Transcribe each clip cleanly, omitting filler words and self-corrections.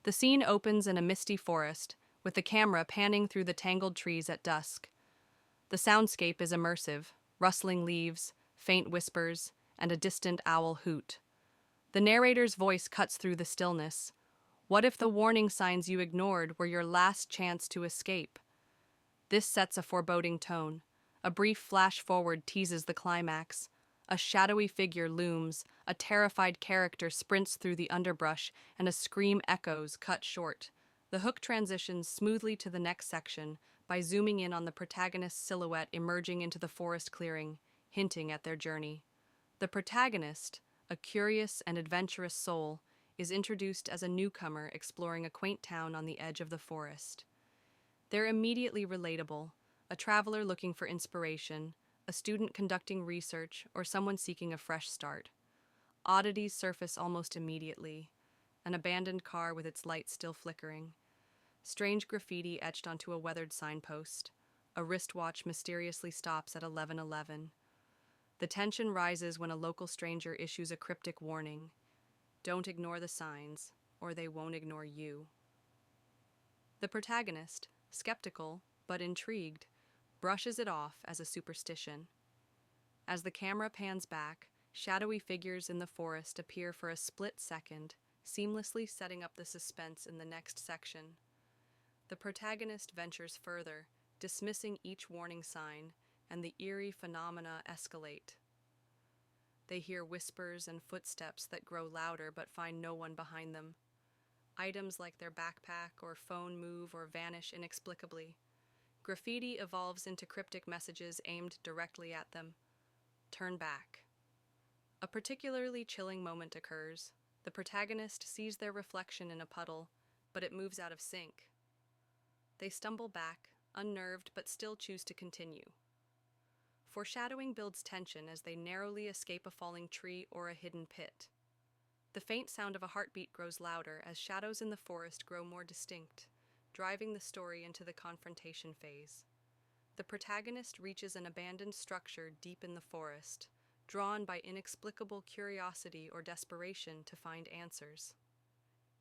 The scene opens in a misty forest, with the camera panning through the tangled trees at dusk. The soundscape is immersive, rustling leaves, faint whispers, and a distant owl hoot. The narrator's voice cuts through the stillness. What if the warning signs you ignored were your last chance to escape? This sets a foreboding tone. A brief flash forward teases the climax. A shadowy figure looms, a terrified character sprints through the underbrush, and a scream echoes, cut short. The hook transitions smoothly to the next section by zooming in on the protagonist's silhouette emerging into the forest clearing, hinting at their journey. The protagonist, a curious and adventurous soul, is introduced as a newcomer exploring a quaint town on the edge of the forest. They're immediately relatable, a traveler looking for inspiration, a student conducting research, or someone seeking a fresh start. Oddities surface almost immediately. An abandoned car with its lights still flickering. Strange graffiti etched onto a weathered signpost. A wristwatch mysteriously stops at 11:11. The tension rises when a local stranger issues a cryptic warning. Don't ignore the signs, or they won't ignore you. The protagonist, skeptical but intrigued, brushes it off as a superstition. As the camera pans back, shadowy figures in the forest appear for a split second, seamlessly setting up the suspense in the next section. The protagonist ventures further, dismissing each warning sign, and the eerie phenomena escalate. They hear whispers and footsteps that grow louder but find no one behind them. Items like their backpack or phone move or vanish inexplicably. Graffiti evolves into cryptic messages aimed directly at them. Turn back. A particularly chilling moment occurs. The protagonist sees their reflection in a puddle, but it moves out of sync. They stumble back, unnerved but still choose to continue. Foreshadowing builds tension as they narrowly escape a falling tree or a hidden pit. The faint sound of a heartbeat grows louder as shadows in the forest grow more distinct, driving the story into the confrontation phase. The protagonist reaches an abandoned structure deep in the forest, drawn by inexplicable curiosity or desperation to find answers.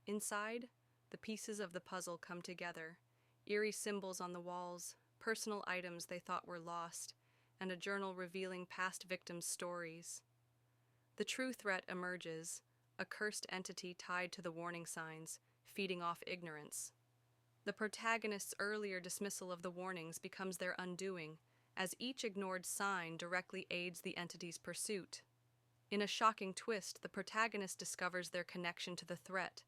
Inside, the pieces of the puzzle come together, eerie symbols on the walls, personal items they thought were lost, and a journal revealing past victims' stories. The true threat emerges, a cursed entity tied to the warning signs, feeding off ignorance. The protagonist's earlier dismissal of the warnings becomes their undoing, as each ignored sign directly aids the entity's pursuit. In a shocking twist, the protagonist discovers their connection to the threat,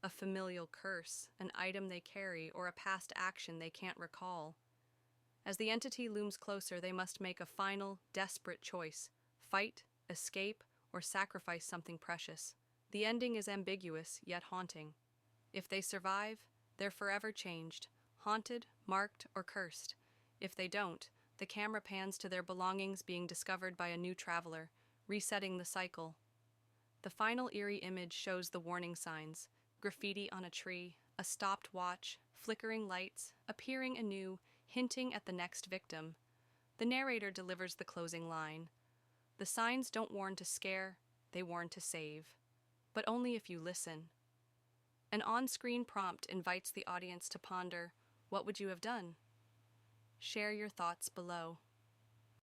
a familial curse, an item they carry, or a past action they can't recall. As the entity looms closer, they must make a final, desperate choice: fight, escape, or sacrifice something precious. The ending is ambiguous, yet haunting. If they survive, they're forever changed, haunted, marked, or cursed. If they don't, the camera pans to their belongings being discovered by a new traveler, resetting the cycle. The final eerie image shows the warning signs: graffiti on a tree, a stopped watch, flickering lights, appearing anew, hinting at the next victim. The narrator delivers the closing line. The signs don't warn to scare, they warn to save. But only if you listen. An on-screen prompt invites the audience to ponder, what would you have done? Share your thoughts below.